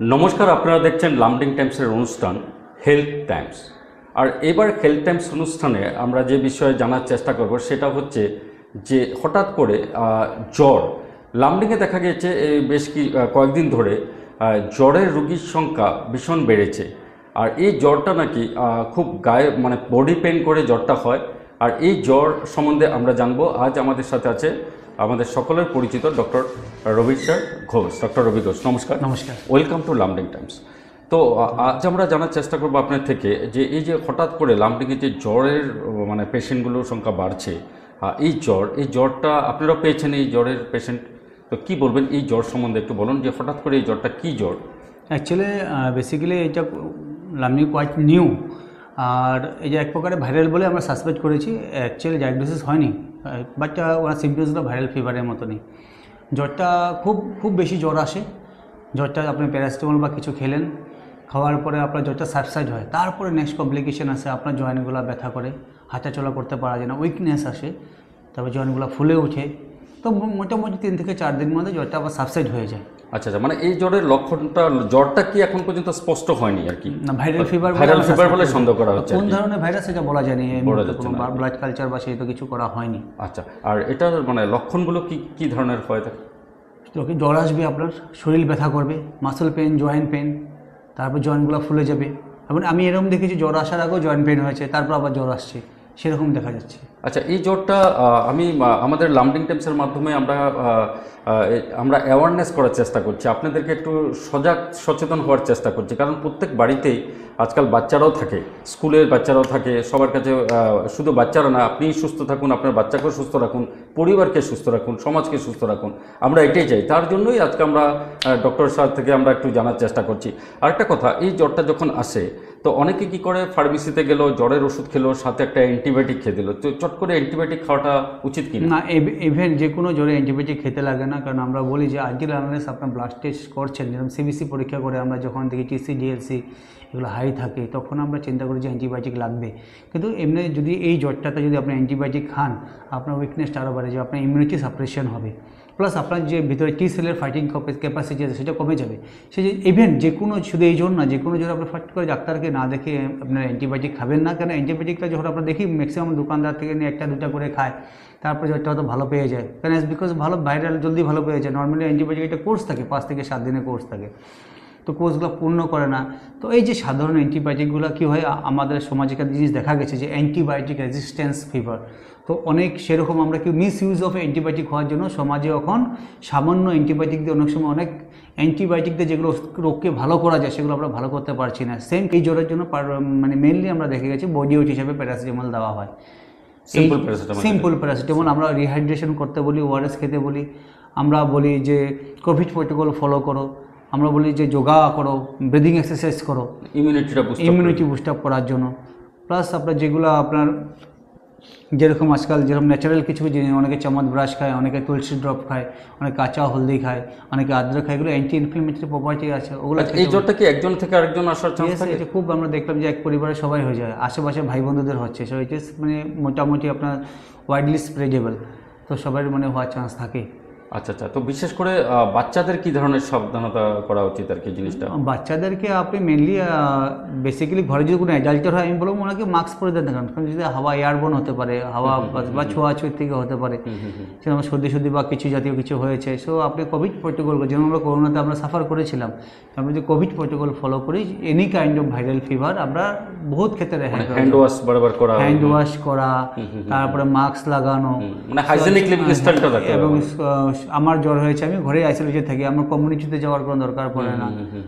নমস্কার, আপনারা দেখছেন লামডিং টাইমসের অনুষ্ঠান হেলথ টাইমস। আর এবার হেলথ টাইমস অনুষ্ঠানে আমরা যে বিষয়ে জানার চেষ্টা করব সেটা হচ্ছে যে হঠাৎ করে জ্বর লামডিংয়ে দেখা গেছে বেশ কয়েকদিন ধরে জ্বরের রোগীর সংখ্যা ভীষণ বেড়েছে। আর এই জ্বরটা নাকি খুব গায়ে মানে বডি পেন করে জ্বরটা হয়। আর এই জ্বর সম্বন্ধে আমরা জানবো। আজ আমাদের সাথে আছে আমাদের সকলের পরিচিত ডক্টর রবি স্যার ঘোষ। ডক্টর রবি ঘোষ, নমস্কার। নমস্কার। Welcome to Lumding Times. তো আজ আমরা জানার চেষ্টা করবো আপনার থেকে যে এই যে হঠাৎ করে লামডিংয়ে যে জ্বরের মানে পেশেন্টগুলোর সংখ্যা বাড়ছে, এই জ্বরটা আপনারা পেয়েছেন, এই জ্বরের পেশেন্ট, তো কী বলবেন এই জ্বর সম্বন্ধে একটু বলুন যে হঠাৎ করে এই জ্বরটা কী জ্বর? অ্যাকচুয়ালি বেসিক্যালি এটা লামডিং কোয়াইট নিউ, আর এই যে এক প্রকারে ভাইরাল বলে আমরা সাসপেক্ট করেছি। অ্যাকচুয়ালি ডায়াগনোসিস হয়নি, বাট ওনার সিমটমসগুলো ভাইরাল ফিভারের মতনই। জ্বরটা খুব বেশি জ্বর আসে। জ্বরটা আপনি প্যারাসিটামল বা কিছু খেলেন, খাওয়ার পরে আপনার জ্বরটা সাবসাইড হয়, তারপরে নেক্সট কমপ্লিকেশন আসে, আপনার জয়েন্টগুলো ব্যথা করে, হাঁটাচলা করতে পারা যায় না, উইকনেস আসে, তারপর জয়েন্টগুলো ফুলে ওঠে। তো মোটামুটি 3 থেকে 4 দিনের মধ্যে জ্বরটা আবার সাবসাইড হয়ে যায়। আচ্ছা, মানে এই জ্বরের লক্ষণটা, জ্বরটা কি এখন পর্যন্ত স্পষ্ট হয়নি আর কি? না, ভাইরাল ফিভার বলে সন্দেহ করা হচ্ছে। কোন ধরনের ভাইরাস এটা বলা যায়নি, কোনো ব্লাড কালচার বা সেই তো কিছু করা হয়নি। আচ্ছা, আর এটার মানে লক্ষণগুলো কি ধরনের হয় থাকে? যখন জ্বর আসবে আপনার শরীর ব্যথা করবে, মাসল পেন, জয়েন্ট পেন, তারপর জয়েন্টগুলো ফুলে যাবে। এবং আমি এরকম দেখেছি জ্বর আসার আগেও জয়েন্ট পেন হয়েছে, তারপর আবার জ্বর আসছে, সেরকম দেখা যাচ্ছে। আচ্ছা, এই জ্বরটা আমি আমাদের লামডিং টাইমসের মাধ্যমে আমরা অ্যাওয়ারনেস করার চেষ্টা করছি, আপনাদেরকে একটু সচেতন হওয়ার চেষ্টা করছি। কারণ প্রত্যেক বাড়িতেই আজকাল বাচ্চারাও থাকে, স্কুলের বাচ্চারাও থাকে, সবার কাছে শুধু বাচ্চারা না, আপনি সুস্থ থাকুন, আপনার বাচ্চাকেও সুস্থ রাখুন, পরিবারকে সুস্থ রাখুন, সমাজকে সুস্থ রাখুন, আমরা এটাই চাই। তার জন্যই আজকে আমরা ডক্টর স্যার থেকে আমরা একটু জানার চেষ্টা করছি। আরেকটা কথা, এই জ্বরটা যখন আসে তো অনেকে কি করে, ফার্মেসিতে গেল, জ্বরের ওষুধ খেলো, সাথে একটা অ্যান্টিবায়োটিক খেয়ে দিল, তো চট করে অ্যান্টিবায়োটিক খাওয়াটা উচিত কি না? ইভেন যে কোনো জ্বরে অ্যান্টিবায়োটিক খেতে লাগে না। কারণ আমরা বলি যে আনটিল আনলেস আপনার ব্লাড টেস্ট করছেন, যেরকম সিবিসি পরীক্ষা করে আমরা যখন দেখি টিসি ডিএলসি এগুলো হাই থাকে, তখন আমরা চিন্তা করি যে অ্যান্টিবায়োটিক লাগবে। কিন্তু এমনি যদি এই জ্বরটাতে যদি আপনি অ্যান্টিবায়োটিক খান, আপনার উইকনেসটা আরও বাড়ে যাবে, আপনার ইমিউনিটি সাপ্রেশন হবে, প্লাস আপনার যে ভিতরে টি সেলের ফাইটিং ক্যাপাসিটি আছে সেটা কমে যাবে। সে যে ইভেন্ট যে কোনো, শুধু এই জ্বর না, যে কোনো জ্বর আপনি ফাট করে ডাক্তারকে না দেখে আপনার অ্যান্টিবায়োটিক খাবেন না। কেন অ্যান্টিবায়োটিকটা যখন আমরা দেখি ম্যাক্সিমাম দোকানদার থেকে নিয়ে 1-2টা করে খায়, তারপরে জ্বরটা হয়তো ভালো পেয়ে যায়। কেন বিকজ ভালো ভাইরাল জলদি ভালো পেয়ে যায়। নর্মালি অ্যান্টিবায়োটিক একটা কোর্স থাকে, 5 থেকে 7 দিনের কোর্স থাকে, তো কোর্সগুলো পূর্ণ করে না। তো এই যে সাধারণ অ্যান্টিবায়োটিকগুলো কী হয়, আমাদের সমাজে একটা জিনিস দেখা গেছে যে অ্যান্টিবায়োটিক রেজিস্ট্যান্স ফিভার। তো অনেক সেরকম আমরা কি মিস ইউজ অফ অ্যান্টিবায়োটিক হওয়ার জন্য সমাজে এখন সামান্য অ্যান্টিবায়োটিক দিয়ে অনেক সময় অনেক অ্যান্টিবায়োটিক দিয়ে যেগুলো রোগকে ভালো করা যায় সেগুলো আমরা ভালো করতে পারছি না। সেম এই জ্বরের জন্য মানে মেনলি আমরা দেখে গেছি বডি ওয়েট হিসাবে প্যারাসিটামল দেওয়া হয়। সিম্পল প্যারাসিটামল আমরা রিহাইড্রেশন করতে বলি, ওআরএস খেতে বলি, আমরা বলি যে কোভিড প্রোটোকল ফলো করো, আমরা বলি যে যোগা করো, ব্রিদিং এক্সারসাইজ করো ইমিউনিটি বুস্ট আপ করার জন্য। প্লাস আপনার যেগুলো আপনার যেরকম আজকাল যেরকম ন্যাচারাল কিছু জিনিস, অনেকে চামচ ব্রাশ খায়, অনেকে তুলসী ড্রপ খায়, অনেকে কাঁচা হলদি খায়, অনেকে আদ্রক খায়, এগুলো অ্যান্টি ইনফ্লেমেটরি প্রপার্টি আছে ওগুলো। এই জ্বরটা কি একজন থেকে আরেকজন আসার চান্স থাকে? এটা খুব আমরা দেখলাম যে এক পরিবারে সবাই হয়ে যায়, আশেপাশে ভাই বন্ধুদের হচ্ছে, সো ইট ইজ মানে মোটামুটি আপনার ওয়াইডলি স্প্রেডেবল, তো সবার মানে হওয়ার চান্স থাকে। আচ্ছা, তো বিশেষ করে বাচ্চাদের কি ধরনের সাবধানতা করা উচিত আর কি জিনিসটা? বাচ্চাদেরকে আপনি মেনলি বেসিক্যালি ঘরে যদি কোনো অ্যাডাল্টের হয়, আমি বলবো ওনাকে মাস্ক পরে দেন, কারণ যদি হাওয়া এয়ারবোন হতে পারে, হাওয়া বা ছোঁয়াছুঁই থেকে হতে পারে, যেমন সর্দি বা কিছু জাতীয় কিছু হয়েছে। সো আপনি কোভিড প্রোটোকল, যেমন আমরা করোনাতে আমরা সাফার করেছিলাম, আমরা যদি কোভিড প্রোটোকল ফলো করি, any kind of viral fever আমরা বহুত ক্ষেত্রে হ্যান্ড ওয়াশ বরাবর করা, তারপরে মাস্ক লাগানো, মানে হাইজেনিক লিভিং স্টাইলটা রাখতে হবে। এবং আমার জ্বর হয়েছে, আমি ঘরে আইসোলেশন থাকি, আমার কমিউনিটিতে যাওয়ার কোনো দরকার পড়ে না,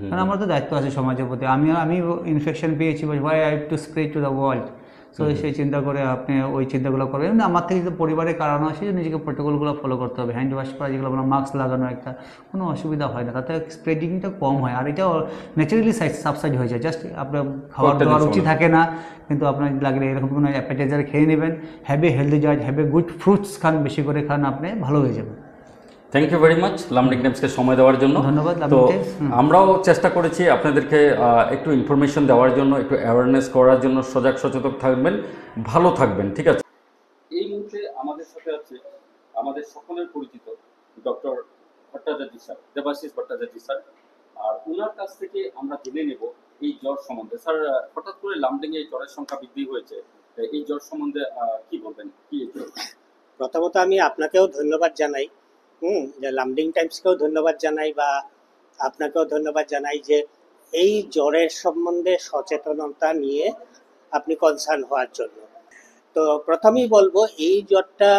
কারণ আমার তো দায়িত্ব আছে সমাজের প্রতি। আমি ইনফেকশন পেয়েছি, why I have to spray to the world. So সেই চিন্তা করে আপনি ওই চিন্তাগুলো করবেন। আমার থেকে যদি পরিবারের কারণ আসে, নিজেকে প্রোটোকলগুলো ফলো করতে হবে, হ্যান্ড ওয়াশ করা, যেগুলো আমরা মাস্ক লাগানো, একটা কোনো অসুবিধা হয় না, তাতে স্প্রেডিংটা কম হয়, আর এটা ন্যাচারালি সাবসাইড হয়ে যায়। জাস্ট আপনার খাবার দাবার উচিত থাকে না, কিন্তু আপনার লাগলে এরকম কোনো অ্যাপেটাইজার খেয়ে নেবেন, have a healthy diet, have a good fruits খান, বেশি করে খান, আপনি ভালো হয়ে যাবেন। Thank you very much Lumding টাইমসকে সময় দেওয়ার জন্য। ধন্যবাদ। তো আমরাও চেষ্টা করেছি আপনাদেরকে একটু ইনফরমেশন দেওয়ার জন্য, একটু অ্যাওয়ারনেস করার জন্য। সচেতন থাকবেন, ভালো থাকবেন, ঠিক আছে? এই মুহূর্তে আমাদের সাথে আছে আমাদের সকলের পরিচিত doctor Bhattacharya sir, Debashish Bhattacharya sir. আর ওনার কাছ থেকে আমরা জেনে নেব এই জ্বর সম্বন্ধে। স্যার, হঠাৎ করে লামডিং এ জ্বরের সংখ্যা বৃদ্ধি হয়েছে, এই জ্বর সম্বন্ধে কি বলবেন? কি এই জ্বর? প্রথমত আমি আপনাকেও ধন্যবাদ জানাই, যে লামডিং টাইমসকেও ধন্যবাদ জানাই বা আপনাকেও ধন্যবাদ জানাই যে এই জ্বরের সম্বন্ধে সচেতনতা নিয়ে আপনি কনসার্ন হওয়ার জন্য। তো প্রথমেই বলবো এই জ্বরটা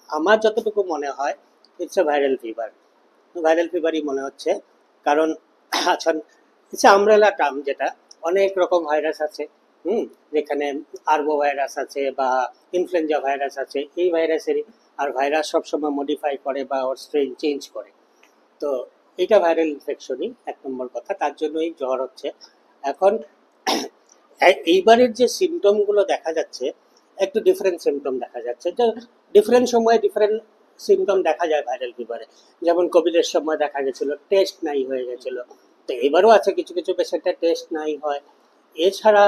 আমার যতটুকু মনে হয় ইটস এ ভাইরাল ফিভারই মনে হচ্ছে। কারণ এখন ইটস আমব্রেলা টার্ম, যেটা অনেক রকম ভাইরাস আছে, যেখানে আরবো ভাইরাস আছে বা ইনফ্লুয়েঞ্জা ভাইরাস আছে, এই ভাইরাসেরই। আর ভাইরাস সবসময় মডিফাই করে বা ওর স্ট্রেন চেঞ্জ করে। তো এটা ভাইরাল ইনফেকশনই এক নম্বর কথা, তার জন্যই জ্বর হচ্ছে। এখন এইবারের যে সিমটমগুলো দেখা যাচ্ছে একটু ডিফারেন্ট সিমটম দেখা যাচ্ছে, যে ডিফারেন্ট সময়ে ডিফারেন্ট সিমটম দেখা যায় ভাইরাল ফিভারে। যেমন কোভিডের সময় দেখা গেছিল টেস্ট নাই হয়ে গেছিল, তো এবারও আছে কিছু কিছু পেশেন্টের টেস্ট নাই হয়। এছাড়া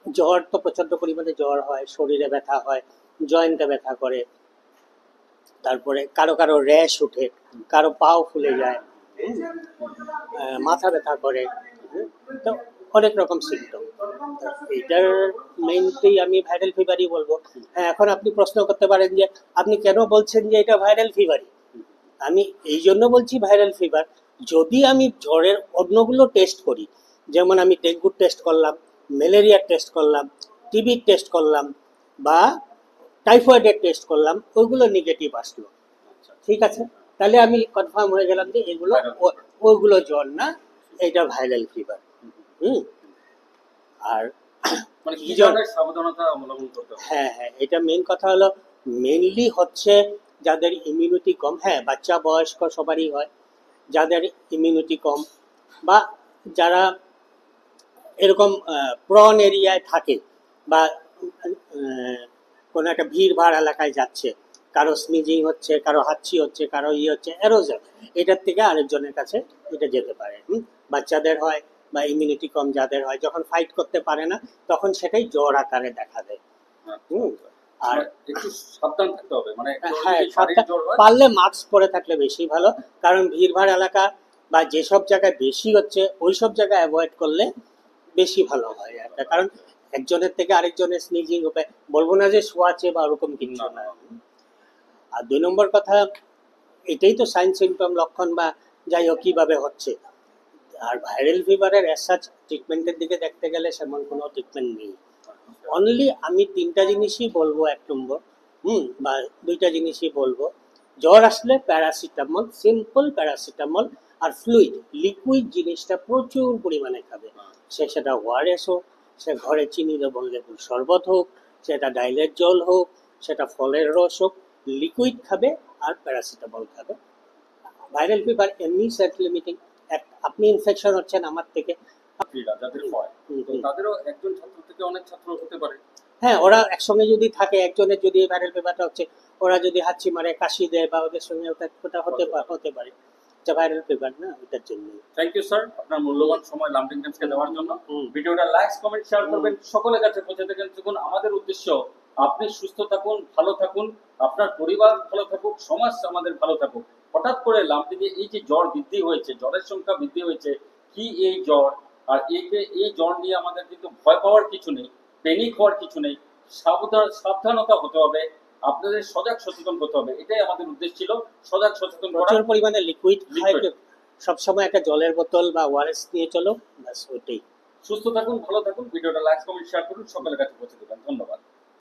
জ্বর তো প্রচন্ড পরিমাণে জ্বর হয়, শরীরে ব্যথা হয়, জয়েন্টে ব্যথা করে, তারপরে কারো কারো র্যাশ উঠে, কারো পাও ফুলে যায়, মাথা ব্যথা করে, তো অনেক রকম সিমটম। এটার মেইনলি আমি ভাইরাল ফিভারই বলবো। হ্যাঁ, এখন আপনি প্রশ্ন করতে পারেন যে আপনি কেন বলছেন যে এটা ভাইরাল ফিভারই। আমি এই জন্য বলছি ভাইরাল ফিভার, যদি আমি জ্বরের অন্যগুলো টেস্ট করি, যেমন আমি ডেঙ্গুর টেস্ট করলাম, ম্যালেরিয়ার টেস্ট করলাম, টিবির টেস্ট করলাম বা টাইফয়েডের টেস্ট করলাম, ওইগুলো নেগেটিভ আসলো, ঠিক আছে, তাহলে আমি কনফার্ম হয়ে গেলাম যে এগুলো ওইগুলো জ্বর না, এটা ভাইরাল ফিভার। আর মানে কি ধরনের সাবধানতা অবলম্বন করতে হবে? হ্যাঁ, এটা মেইন কথা হলো, মেইনলি হচ্ছে যাদের ইমিউনিটি কম, হ্যাঁ বাচ্চা বয়স্ক সবারই হয়, যাদের ইমিউনিটি কম বা যারা এরকম প্রন এরিয়ায় থাকে বা কোনো একটা ভিড় ভাড় এলাকায় যাচ্ছে, কারো স্নিজিং হচ্ছে, কারো হাঁচি হচ্ছে, কারো হচ্ছে অ্যারোজল, এটার থেকে আরেকজনের কাছে এটা যেতে পারে। বাচ্চাদের হয় বা ইমিউনিটি কম যাদের হয়, যখন ফাইট করতে পারে না তখন সেটাই জ্বর আকারে দেখা দেয়। আর একটু সাবধান থাকতে হবে, মানে হ্যাঁ, পারলে মাস্ক পরে থাকলে বেশি ভালো, কারণ ভিড়ভাড় এলাকা বা যেসব জায়গায় বেশি হচ্ছে ওইসব জায়গায় অ্যাভয়েড করলে বেশি ভালো হয় একটা। কারণ একজনের থেকে আরেকজনের স্নিজিং হবে, বলবো না যে শোয়াচ্ছে বা ওরকম কিছু না। আর 2 নম্বর কথা, এটাই তো সাইন সিমটম লক্ষণ বা যাই হোক কিভাবে হচ্ছে। আর ভাইরাল ফিভারের অ্যাজ ট্রিটমেন্টের দিকে দেখতে গেলে সেমন কোনো ট্রিটমেন্ট নেই। অনলি আমি 3টা জিনিসই বলবো, 1 নম্বর বা 2টা জিনিসই বলবো। জ্বর আসলে প্যারাসিটামল, সিম্পল প্যারাসিটামল আর ফ্লুইড, লিকুইড জিনিসটা প্রচুর পরিমাণে খাবে। সেটা ওআরএস হোক, সে ঘরে চিনি লবণ লেবুর শরবত হোক, সেটা ডাইলের জল হোক, সেটা ফলের রস হোক, লিকুইড খাবে আর প্যারাসিটামল খাবে। ভাইরাল ফিভার এমনি সেলফ লিমিটিং, আপনি ইনফেকশন হচ্ছেন আমার থেকে, যাদের হয় তো তাদেরও একজন ছাত্র থেকে অনেক ছাত্র হতে পারে। হ্যাঁ, ওরা একসঙ্গে যদি থাকে, একজনের যদি ভাইরাল ফিভারটা হচ্ছে, ওরা যদি হাঁচি মারে, কাশি দেয় বা ওদের সঙ্গে ওটা হতে পারে, এটা ভাইরাল ফিভার না, ওটার জন্য। থ্যাংক ইউ স্যার, আপনার মূল্যবান সময় লামডিং টাইমসকে দেওয়ার জন্য। ভিডিওটা লাইক, কমেন্ট, শেয়ার করবেন, সকলের কাছে পৌঁছে দেখুন। আমাদের উদ্দেশ্য আপনি সুস্থ থাকুন, ভালো থাকুন, আপনার পরিবার ভালো থাকুক, সমাজ আমাদের ভালো থাকুক। হঠাৎ করে লামডিং এ এই যে জ্বর বৃদ্ধি হয়েছে, জ্বরের সংখ্যা বৃদ্ধি হয়েছে, কি এই জ্বর? আর এই জ্বর নিয়ে আমাদের কিন্তু ভয় পাওয়ার কিছু নেই, প্যানিক হওয়ার কিছু নেই, সাবধানতা হতে হবে, আপনাদের সজাগ সচেতন হতে হবে, এটাই আমাদের উদ্দেশ্য ছিল, সজাগ সচেতন করা। প্রচুর পরিমাণে লিকুইড সবসময় একটা জলের বোতল বা ওআরএস নিয়ে চলো, ব্যাস ওইটাই। সুস্থ থাকুন, ভালো থাকুন। ভিডিওটা লাইক, কমেন্ট, শেয়ার করুন, সকলের কাছে পৌঁছে দেবেন। ধন্যবাদ।